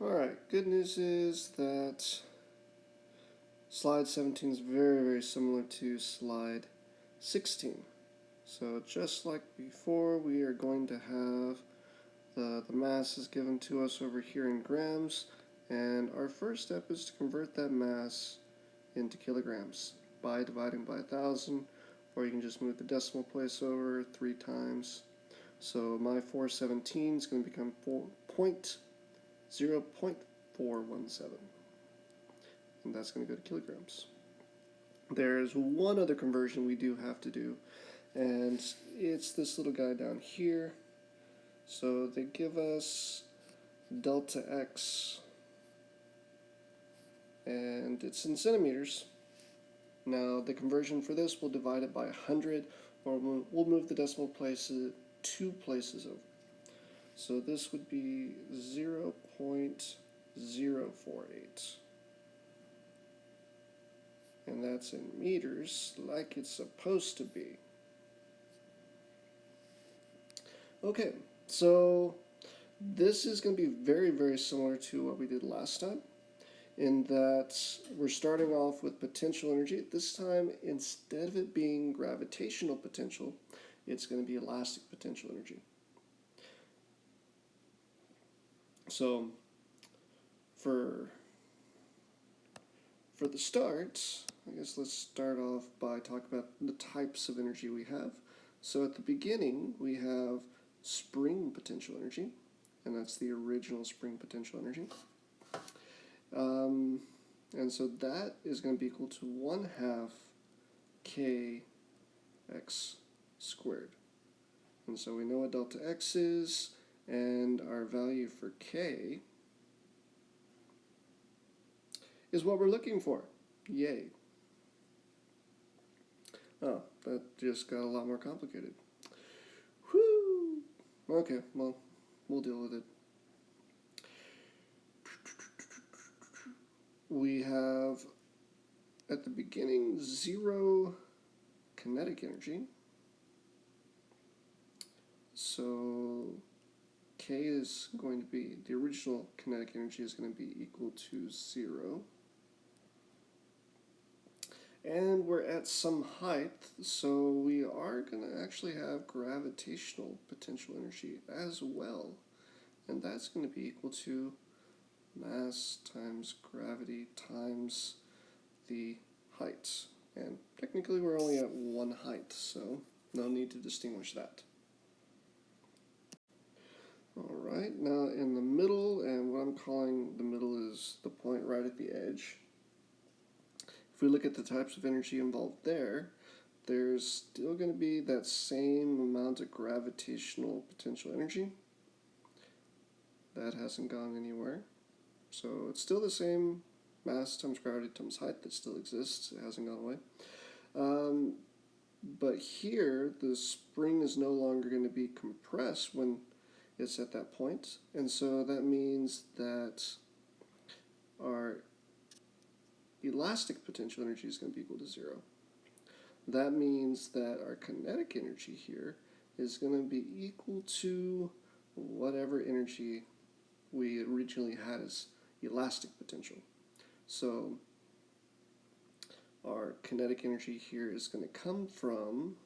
Alright, good news is that slide 17 is very, very similar to slide 16. So just like before, we are going to have the mass is given to us over here in grams, and our first step is to convert that mass into kilograms by dividing by 1,000, or you can just move the decimal place over 3 times. So my 417 is going to become 0.417, and that's going to go to kilograms. There's one other conversion we do have to do, and it's this little guy down here. So they give us delta x, and it's in centimeters. Now the conversion for this, we'll divide it by 100, or we'll move the decimal place 2 places over. So this would be 0.048. And that's in meters, like it's supposed to be. Okay, so this is going to be very, very similar to what we did last time, in that we're starting off with potential energy. This time, instead of it being gravitational potential, it's going to be elastic potential energy. So for the start, I guess let's start off by talking about the types of energy we have. So at the beginning, we have spring potential energy, and that's the original spring potential energy. And so that is going to be equal to 1/2 kx squared. And so we know what delta x is, and our value for k is what we're looking for. Yay. Oh, that just got a lot more complicated. Whew. Okay, well, we'll deal with it. We have, at the beginning, 0 kinetic energy. So K is going to be, the original kinetic energy is going to be equal to 0. And we're at some height, so we are going to actually have gravitational potential energy as well. And that's going to be equal to mass times gravity times the height. And technically we're only at 1 height, so no need to distinguish that. Alright, now in the middle, and what I'm calling the middle is the point right at the edge. If we look at the types of energy involved there, there's still going to be that same amount of gravitational potential energy. That hasn't gone anywhere. So it's still the same mass times gravity times height that still exists. It hasn't gone away. But here, the spring is no longer going to be compressed when it's at that point. And so that means that our elastic potential energy is going to be equal to 0. That means that our kinetic energy here is going to be equal to whatever energy we originally had as elastic potential. So our kinetic energy here is going to come from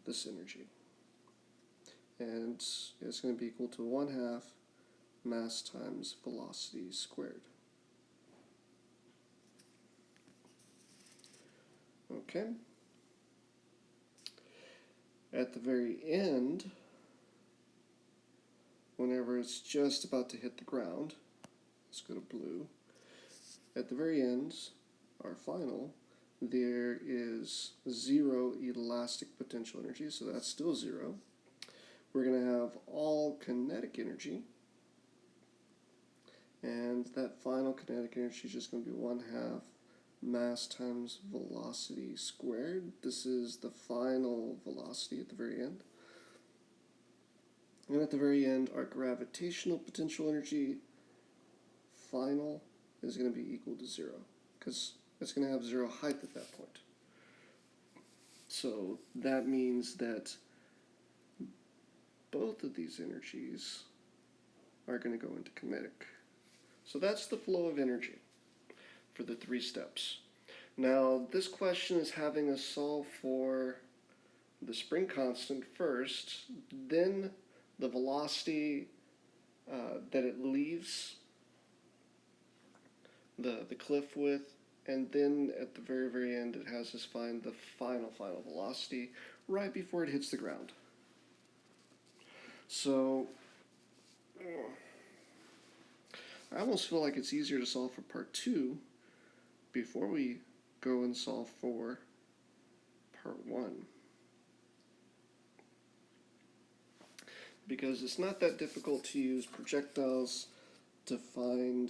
this energy. And it's going to be equal to 1/2 mass times velocity squared. Okay. At the very end, whenever it's just about to hit the ground, let's go to blue. At the very end, our final, there is 0 elastic potential energy, so that's still 0. We're going to have all kinetic energy, and that final kinetic energy is just going to be 1/2 mass times velocity squared. This is the final velocity at the very end. And at the very end, our gravitational potential energy final is going to be equal to 0, because it's going to have 0 height at that point. So that means that both of these energies are going to go into kinetic. So that's the flow of energy for the 3 steps. Now, this question is having us solve for the spring constant first, then the velocity that it leaves the cliff with, and then at the very, very end it has us find the final velocity right before it hits the ground. So I almost feel like it's easier to solve for part 2 before we go and solve for part 1. Because it's not that difficult to use projectiles to find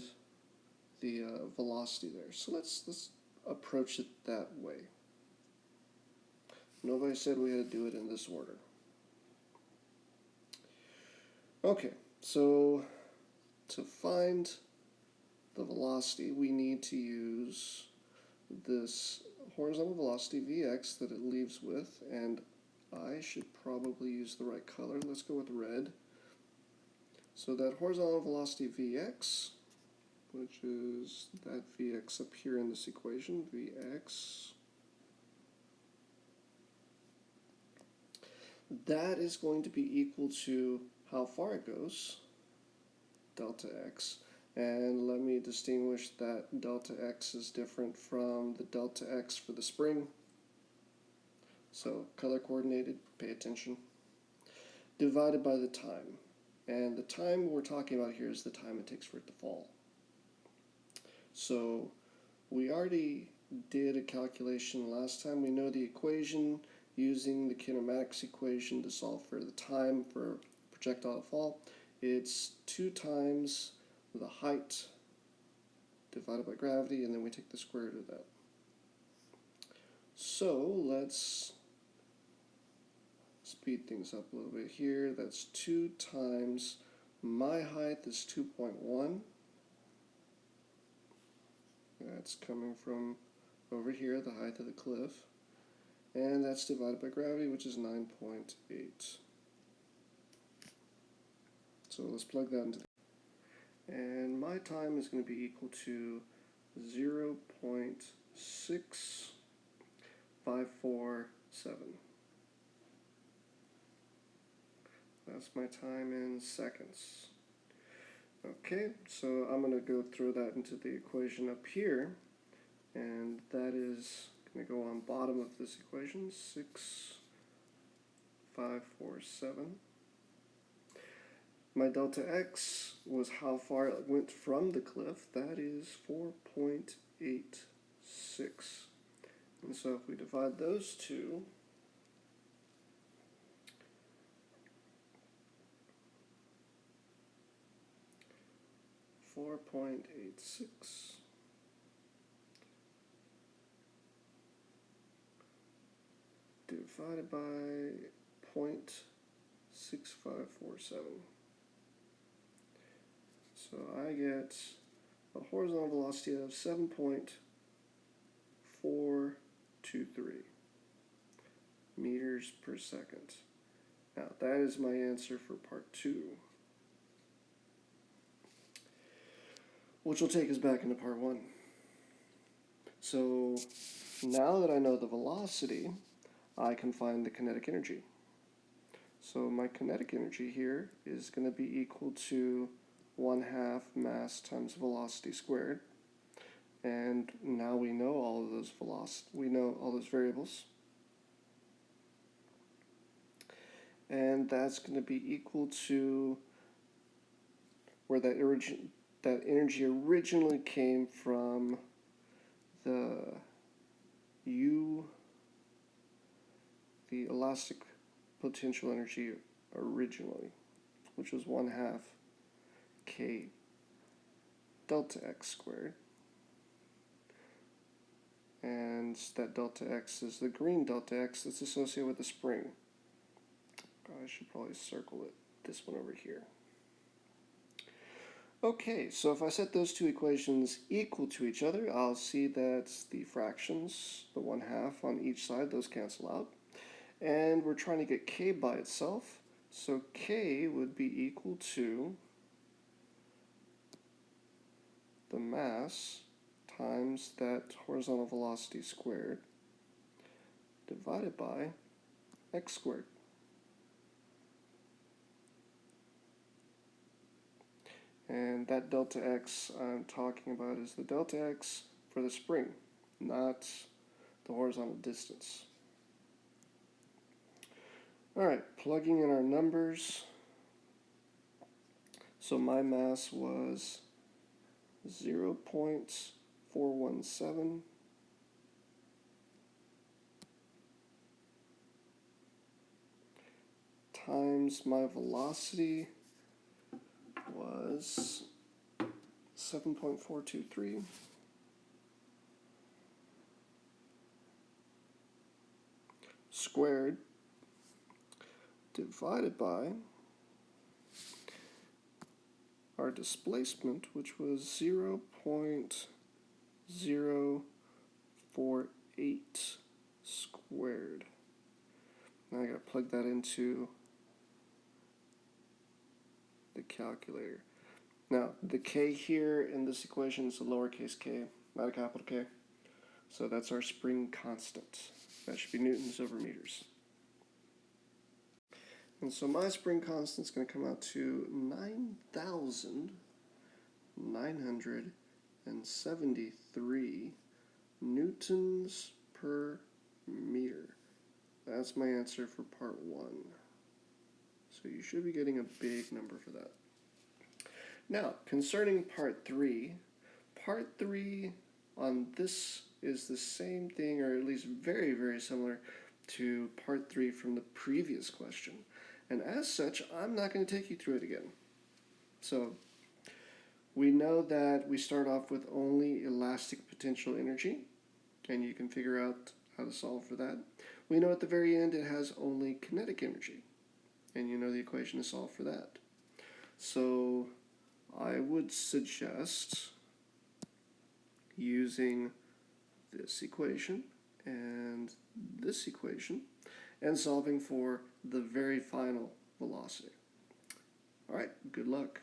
the velocity there. So let's approach it that way. Nobody said we had to do it in this order. Okay, so to find the velocity, we need to use this horizontal velocity Vx that it leaves with, and I should probably use the right color. Let's go with red. So that horizontal velocity Vx, which is that Vx up here in this equation, Vx, that is going to be equal to how far it goes, delta x. And let me distinguish that delta x is different from the delta x for the spring. So color coordinated, pay attention. Divided by the time. And the time we're talking about here is the time it takes for it to fall. So we already did a calculation last time. We know the equation using the kinematics equation to solve for the time for projectile to fall. It's 2 times the height divided by gravity, and then we take the square root of that. So let's speed things up a little bit here. That's 2 times my height is 2.1. That's coming from over here, the height of the cliff. And that's divided by gravity, which is 9.8. So let's plug that into. And my time is going to be equal to 0.6547. That's my time in seconds. Okay, so I'm going to go throw that into the equation up here, and that is going to go on bottom of this equation, 6547. My delta x was how far it went from the cliff. That is 4.86. And so if we divide those two, .86 divided by 0.6547. So I get a horizontal velocity of 7.423 meters per second. Now that is my answer for part 2, which will take us back into part 1. So now that I know the velocity, I can find the kinetic energy. So my kinetic energy here is going to be equal to 1/2 mass times velocity squared. And now we know all of those we know all those variables. And that's going to be equal to where that energy originally came from, the elastic potential energy originally, which was 1/2 k delta x squared. And that delta x is the green delta x that's associated with the spring. I should probably circle it, this one over here. Okay, so if I set those two equations equal to each other, I'll see that the fractions, the 1/2 on each side, those cancel out. And we're trying to get k by itself, so k would be equal to the mass times that horizontal velocity squared divided by x squared. And that delta x I'm talking about is the delta x for the spring, not the horizontal distance. All right, plugging in our numbers. So my mass was 0.417 times my velocity was 7.423 squared divided by our displacement, which was 0.048 squared. Now I gotta plug that into the calculator. Now, the k here in this equation is a lowercase k, not a capital K. So that's our spring constant. That should be newtons over meters. And so my spring constant is going to come out to 9,973 newtons per meter. That's my answer for part 1. So you should be getting a big number for that. Now, concerning part 3 on this is the same thing, or at least very, very similar to part 3 from the previous question. And as such, I'm not going to take you through it again. So, we know that we start off with only elastic potential energy, and you can figure out how to solve for that. We know at the very end it has only kinetic energy, and you know the equation to solve for that. So, I would suggest using this equation and this equation and solving for the very final velocity. All right, good luck.